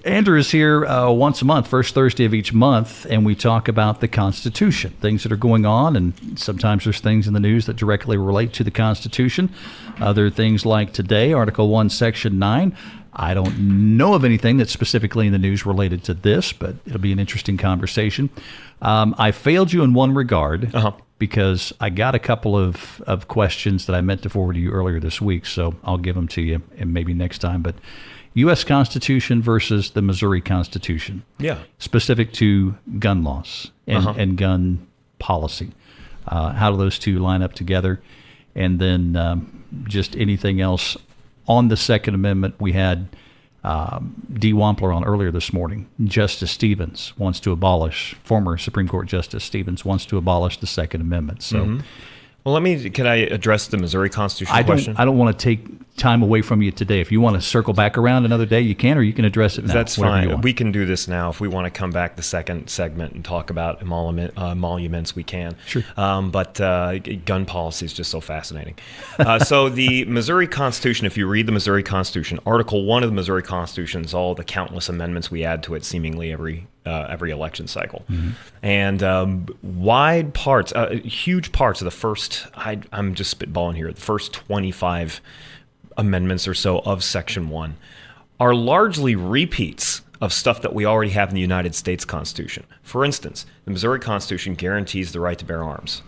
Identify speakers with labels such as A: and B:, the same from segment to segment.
A: Andrew is here once a month, first Thursday of each month, and we talk about the Constitution, things that are going on, and sometimes there's things in the news that directly relate to the Constitution. Other things like today, Article 1, Section 9. I don't know of anything that's specifically in the news related to this, but it'll be an interesting conversation. I failed you in one regard because I got a couple of questions that I meant to forward to you earlier this week, so I'll give them to you and maybe next time. But U.S. Constitution versus the Missouri Constitution. Yeah. Specific to gun laws and gun policy. How do those two line up together? And then just anything else on the Second Amendment. We had D. Wampler on earlier this morning. Justice Stevens wants to abolish, former Supreme Court Justice Stevens wants to abolish the Second Amendment. So.
B: Well, can I address the Missouri Constitution question?
A: I don't want to take time away from you today. If you want to circle back around another day, you can, or you can address it now.
B: That's fine. We can do this now. If we want to come back the second segment and talk about emoluments, we can. Sure. But gun policy is just so fascinating. So the Missouri Constitution, if you read the Missouri Constitution, Article 1 of the Missouri Constitution is all the countless amendments we add to it seemingly every election cycle. And wide parts, huge parts of the first, I'm just spitballing here, the first 25 amendments or so of Section 1 are largely repeats of stuff that we already have in the United States Constitution. For instance, the Missouri Constitution guarantees the right to bear arms.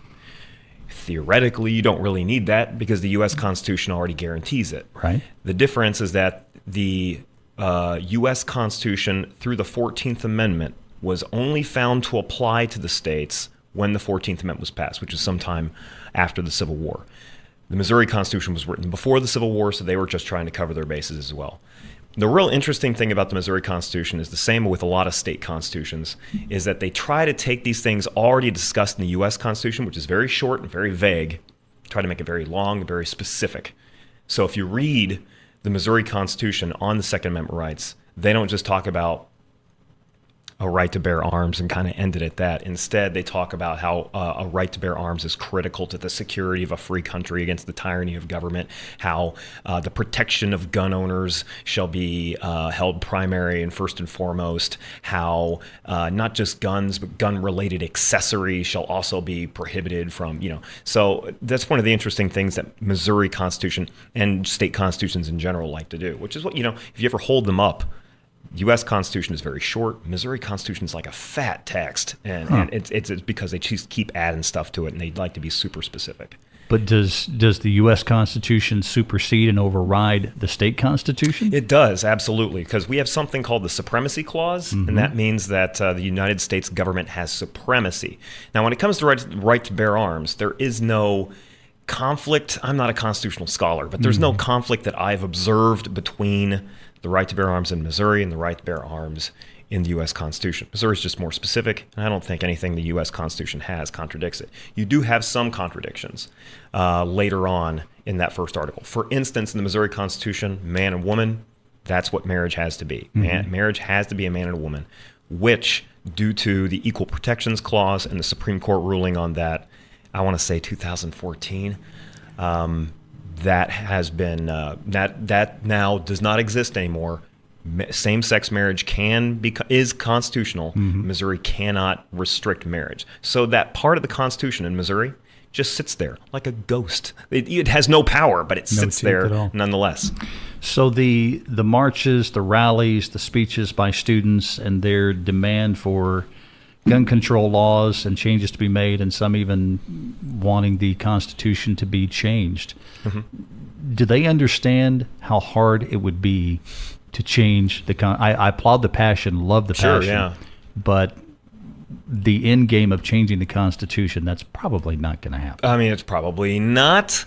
B: Theoretically, you don't really need that because the U.S. Constitution already guarantees it. Right. The difference is that the U.S. Constitution through the 14th Amendment was only found to apply to the states when the 14th Amendment was passed, which is sometime after the Civil War. The Missouri Constitution was written before the Civil War, so they were just trying to cover their bases as well. The real interesting thing about the Missouri Constitution is the same with a lot of state constitutions, is that they try to take these things already discussed in the U.S. Constitution, which is very short and very vague, try to make it very long and very specific. So if you read the Missouri Constitution on the Second Amendment rights, they don't just talk about a right to bear arms and kind of end it at that. Instead, they talk about how a right to bear arms is critical to the security of a free country against the tyranny of government, how the protection of gun owners shall be held primary and first and foremost, how not just guns, but gun-related accessories shall also be prohibited from, So that's one of the interesting things that Missouri Constitution and state constitutions in general like to do, which is what, if you ever hold them up, U.S. Constitution is very short. Missouri Constitution is like a fat text, and it's because they just keep adding stuff to it, and they like to be super specific.
A: But does the U.S. Constitution supersede and override the state constitution?
B: It does, absolutely, because we have something called the Supremacy Clause, and that means that the United States government has supremacy. Now, when it comes to right to bear arms, there is no conflict. I'm not a constitutional scholar, but there's no conflict that I've observed between the right to bear arms in Missouri and the right to bear arms in the U.S. Constitution. Missouri is just more specific, and I don't think anything the U.S. Constitution has contradicts it. You do have some contradictions later on in that first article. For instance, in the Missouri Constitution, man and woman, that's what marriage has to be. Marriage has to be a man and a woman, which, due to the Equal Protections Clause and the Supreme Court ruling on that, I want to say 2014, that has been that now does not exist anymore. Same-sex marriage is constitutional. Missouri cannot restrict marriage. So that part of the Constitution in Missouri just sits there like a ghost. It has no power, but it sits there nonetheless.
A: So the marches, the rallies, the speeches by students, and their demand for gun control laws and changes to be made, and some even wanting the Constitution to be changed. Do they understand how hard it would be to change the I applaud the passion, love the passion, but the end game of changing the Constitution, that's probably not going to happen.
B: I mean, it's probably not.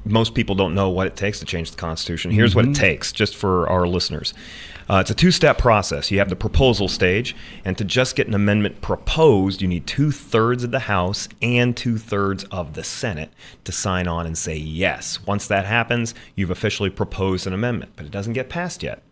B: Most people don't know what it takes to change the Constitution. Here's what it takes, just for our listeners. It's a two-step process. You have the proposal stage, and to just get an amendment proposed, you need 2/3 of the House and 2/3 of the Senate to sign on and say yes. Once that happens, you've officially proposed an amendment, but it doesn't get passed yet.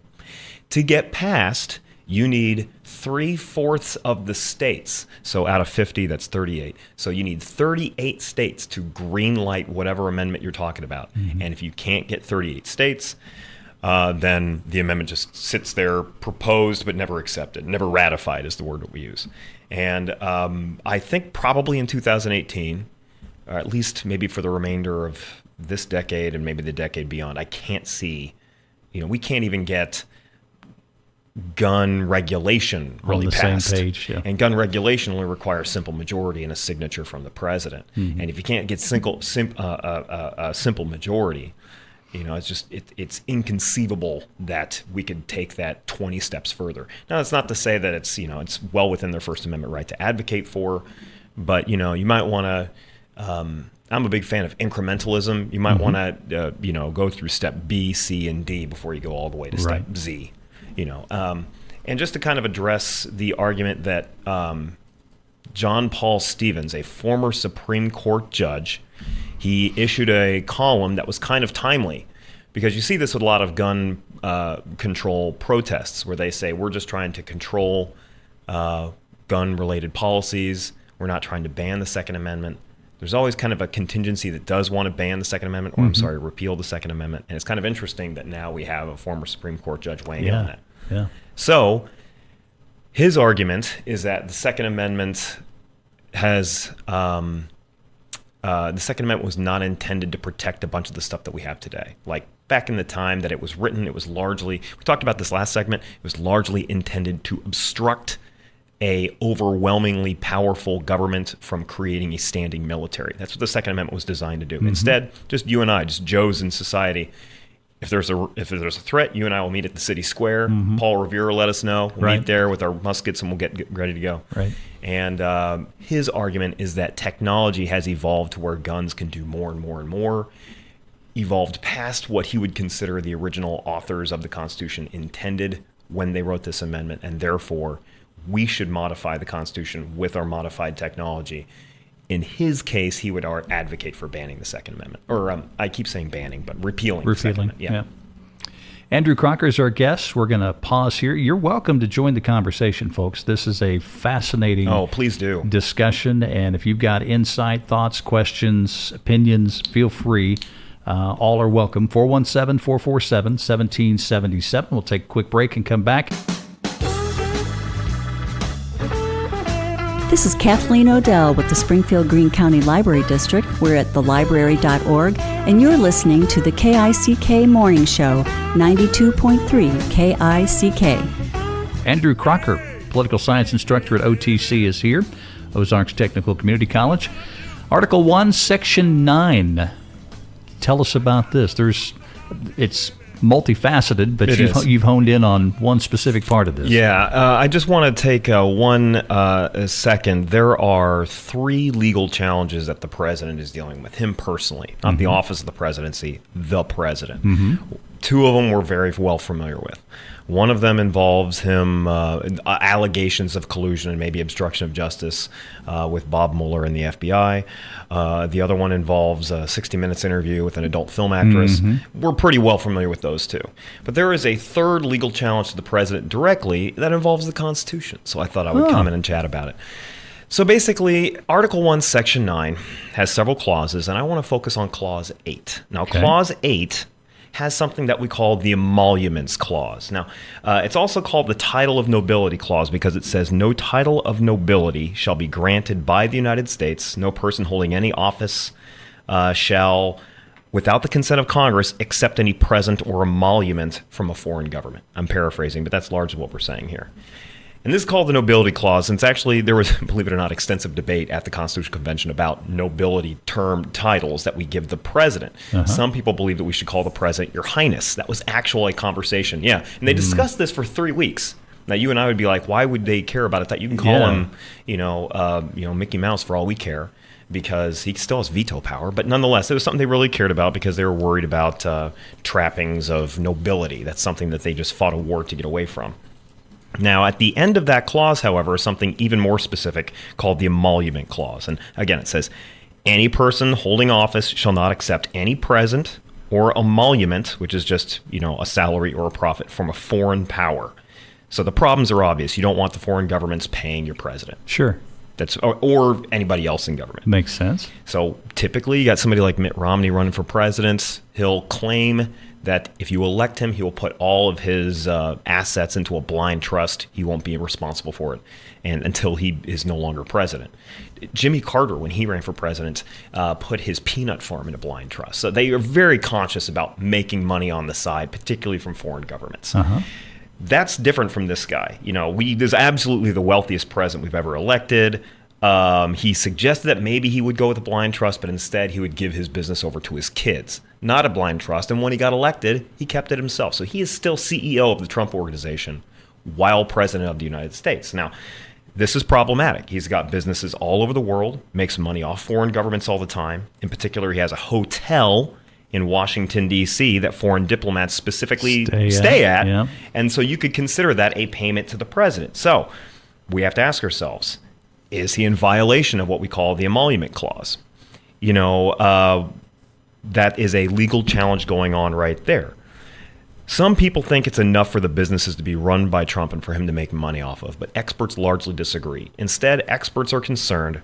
B: To get passed, you need 3/4 of the states. So out of 50, that's 38. So you need 38 states to green light whatever amendment you're talking about. And if you can't get 38 states, then the amendment just sits there, proposed but never accepted, never ratified is the word that we use. And I think probably in 2018, or at least maybe for the remainder of this decade and maybe the decade beyond, I can't see, we can't even get gun regulation really passed.
A: Same page, yeah.
B: And gun regulation only requires simple majority and a signature from the president.
A: Mm-hmm.
B: And if you can't get simple majority, it's inconceivable that we could take that 20 steps further. Now, that's not to say that it's well within their First Amendment right to advocate for, but you might want to. I'm a big fan of incrementalism. You might want to go through step B, C, and D before you go all the way to step Z. And just to kind of address the argument that John Paul Stevens, a former Supreme Court judge, he issued a column that was kind of timely, because you see this with a lot of gun control protests where they say, we're just trying to control gun-related policies. We're not trying to ban the Second Amendment. There's always kind of a contingency that does want to ban the Second Amendment, or repeal the Second Amendment. And it's kind of interesting that now we have a former Supreme Court judge weighing in on that.
A: Yeah.
B: So his argument is that the Second Amendment has the Second Amendment was not intended to protect a bunch of the stuff that we have today. Like back in the time that it was written, it was largely, we talked about this last segment, it was largely intended to obstruct a overwhelmingly powerful government from creating a standing military. That's what the Second Amendment was designed to do. Instead, just you and I, just Joes in society. If there's a threat, you and I will meet at the city square. Paul Revere will let us know. We'll meet there with our muskets and we'll get ready to go.
A: Right.
B: And his argument is that technology has evolved to where guns can do more and more and more, evolved past what he would consider the original authors of the Constitution intended when they wrote this amendment, and therefore we should modify the Constitution with our modified technology. In his case, he would advocate for banning the Second Amendment. Or I keep saying banning, but repealing the Second Amendment. Yeah.
A: Andrew Crocker is our guest. We're going to pause here. You're welcome to join the conversation, folks. This is a fascinating
B: please do.
A: Discussion. And if you've got insight, thoughts, questions, opinions, feel free. All are welcome. 417-447-1777. We'll take a quick break and come back.
C: This is Kathleen Odell with the Springfield Greene County Library District. We're at thelibrary.org, and you're listening to the KICK Morning Show, 92.3 KICK.
A: Andrew Crocker, political science instructor at OTC, is here, Ozarks Technical Community College. Article 1, Section 9. Tell us about this. It's multifaceted, but you've honed in on one specific part of this.
B: Yeah, I just want to take one second. There are 3 legal challenges that the president is dealing with, him personally, not the office of the presidency, the president. 2 of them we're very well familiar with. One of them involves him allegations of collusion and maybe obstruction of justice with Bob Mueller and the FBI. The other one involves a 60 Minutes interview with an adult film actress. We're pretty well familiar with those 2. But there is a 3rd legal challenge to the president directly that involves the Constitution. So I thought I would come in and chat about it. So basically, Article 1, Section 9 has several clauses, and I want to focus on Clause 8. Now, Clause 8 has something that we call the Emoluments Clause. Now, it's also called the Title of Nobility Clause because it says, no title of nobility shall be granted by the United States, no person holding any office shall, without the consent of Congress, accept any present or emolument from a foreign government. I'm paraphrasing, but that's largely what we're saying here. And this is called the Nobility Clause, and it's actually, there was, believe it or not, extensive debate at the Constitutional Convention about nobility term titles that we give the president. Some people believe that we should call the president Your Highness. That was actually a conversation, and they discussed this for 3 weeks. Now, you and I would be like, why would they care about it? That you can call him, Mickey Mouse for all we care, because he still has veto power. But nonetheless, it was something they really cared about because they were worried about trappings of nobility. That's something that they just fought a war to get away from. Now, at the end of that clause, however, is something even more specific called the Emolument Clause. And again, it says, any person holding office shall not accept any present or emolument, which is just, a salary or a profit from a foreign power. So the problems are obvious. You don't want the foreign governments paying your president.
A: Sure.
B: Or anybody else in government.
A: Makes sense.
B: So typically, you got somebody like Mitt Romney running for president. He'll claim that if you elect him, he will put all of his assets into a blind trust. He won't be responsible for it and until he is no longer president. Jimmy Carter, when he ran for president, put his peanut farm in a blind trust. So they are very conscious about making money on the side, particularly from foreign governments. That's different from this guy. This is absolutely the wealthiest president we've ever elected. He suggested that maybe he would go with a blind trust, but instead he would give his business over to his kids, not a blind trust. And when he got elected, he kept it himself. So he is still CEO of the Trump Organization while president of the United States. Now, this is problematic. He's got businesses all over the world, makes money off foreign governments all the time. In particular, he has a hotel in Washington, D.C. that foreign diplomats specifically stay at.
A: Yeah.
B: And so you could consider that a payment to the president. So we have to ask ourselves, is he in violation of what we call the Emolument Clause? That is a legal challenge going on right there. Some people think it's enough for the businesses to be run by Trump and for him to make money off of, but experts largely disagree. Instead, experts are concerned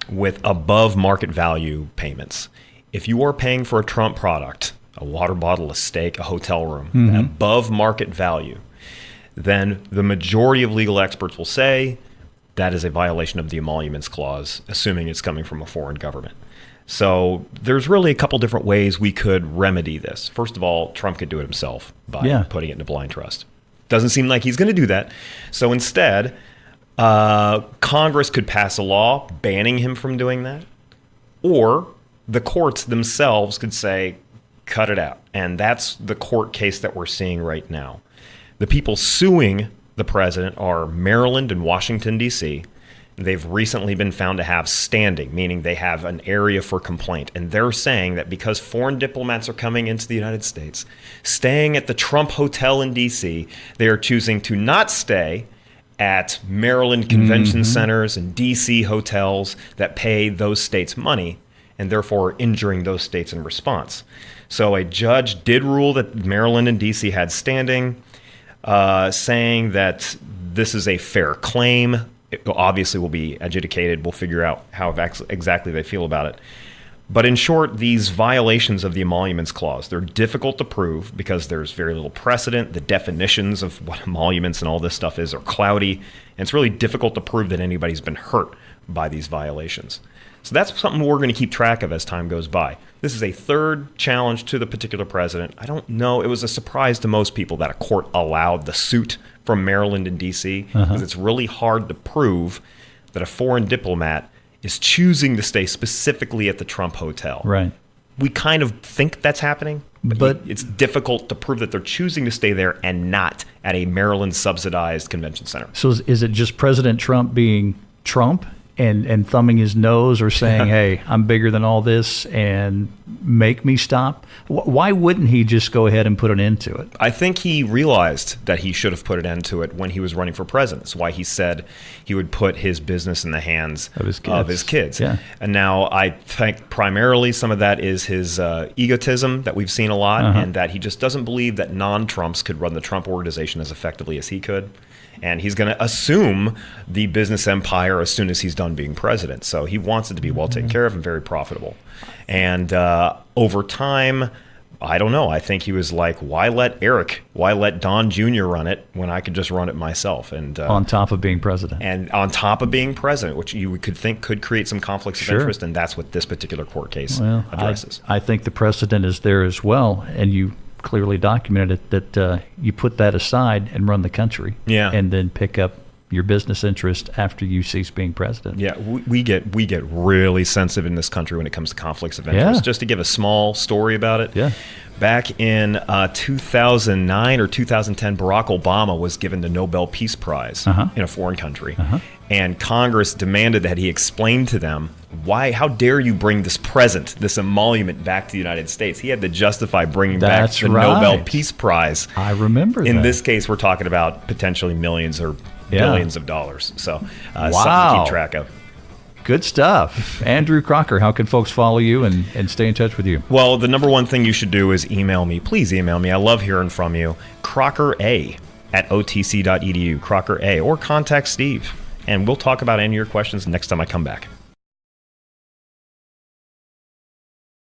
B: with above market value payments. If you are paying for a Trump product, a water bottle, a steak, a hotel room, above market value, then the majority of legal experts will say that is a violation of the Emoluments Clause, assuming it's coming from a foreign government. So there's really a couple different ways we could remedy this. First of all, Trump could do it himself by putting it in a blind trust. Doesn't seem like he's going to do that. So instead, Congress could pass a law banning him from doing that, or the courts themselves could say, cut it out. And that's the court case that we're seeing right now. The people suing the president are Maryland and Washington, D.C. They've recently been found to have standing, meaning they have an area for complaint. And they're saying that because foreign diplomats are coming into the United States, staying at the Trump Hotel in D.C., they are choosing to not stay at Maryland convention centers and D.C. hotels that pay those states money, and therefore injuring those states in response. So a judge did rule that Maryland and D.C. had standing, saying that this is a fair claim. It obviously will be adjudicated. We'll figure out how exactly they feel about it. But in short, these violations of the Emoluments Clause, they're difficult to prove because there's very little precedent. The definitions of what emoluments and all this stuff is are cloudy. And it's really difficult to prove that anybody's been hurt by these violations. So that's something we're going to keep track of as time goes by. This is a third challenge to the particular president. I don't know. It was a surprise to most people that a court allowed the suit from Maryland and D.C. because it's really hard to prove that a foreign diplomat is choosing to stay specifically at the Trump Hotel.
A: Right.
B: We kind of think that's happening, but it's difficult to prove that they're choosing to stay there and not at a Maryland subsidized convention center.
A: So is it just President Trump being Trump and thumbing his nose or saying, hey, I'm bigger than all this and make me stop? Why wouldn't he just go ahead and put an end to it?
B: I think he realized that he should have put an end to it when he was running for president. That's why he said he would put his business in the hands of his kids.
A: Yeah.
B: And now I think primarily some of that is his egotism that we've seen a lot, and that he just doesn't believe that non-Trumps could run the Trump Organization as effectively as he could. And he's going to assume the business empire as soon as he's done being president. So he wants it to be well taken care of and very profitable. And over time, I don't know. I think he was like, why let Don Jr. run it when I could just run it myself? And
A: on top of being president.
B: And on top of being president, which you could think could create some conflicts of interest. And that's what this particular court case addresses.
A: I think the precedent is there as well. And you clearly documented it, that you put that aside and run the country, and then pick up your business interest after you cease being president.
B: Yeah, we get really sensitive in this country when it comes to conflicts of interest. Just to give a small story about it, back in 2009 or 2010, Barack Obama was given the Nobel Peace Prize in a foreign country, and Congress demanded that he explain to them how dare you bring this present, this emolument, back to the United States. He had to justify bringing back the Nobel Peace Prize.
A: I remember that.
B: In this case, we're talking about potentially millions or billions of dollars. So something to keep track of.
A: Good stuff. Andrew Crocker, how can folks follow you and stay in touch with you?
B: Well, the number one thing you should do is email me. Please email me. I love hearing from you. crockera@otc.edu, Crocker A, or contact Steve. And we'll talk about any of your questions next time I come back.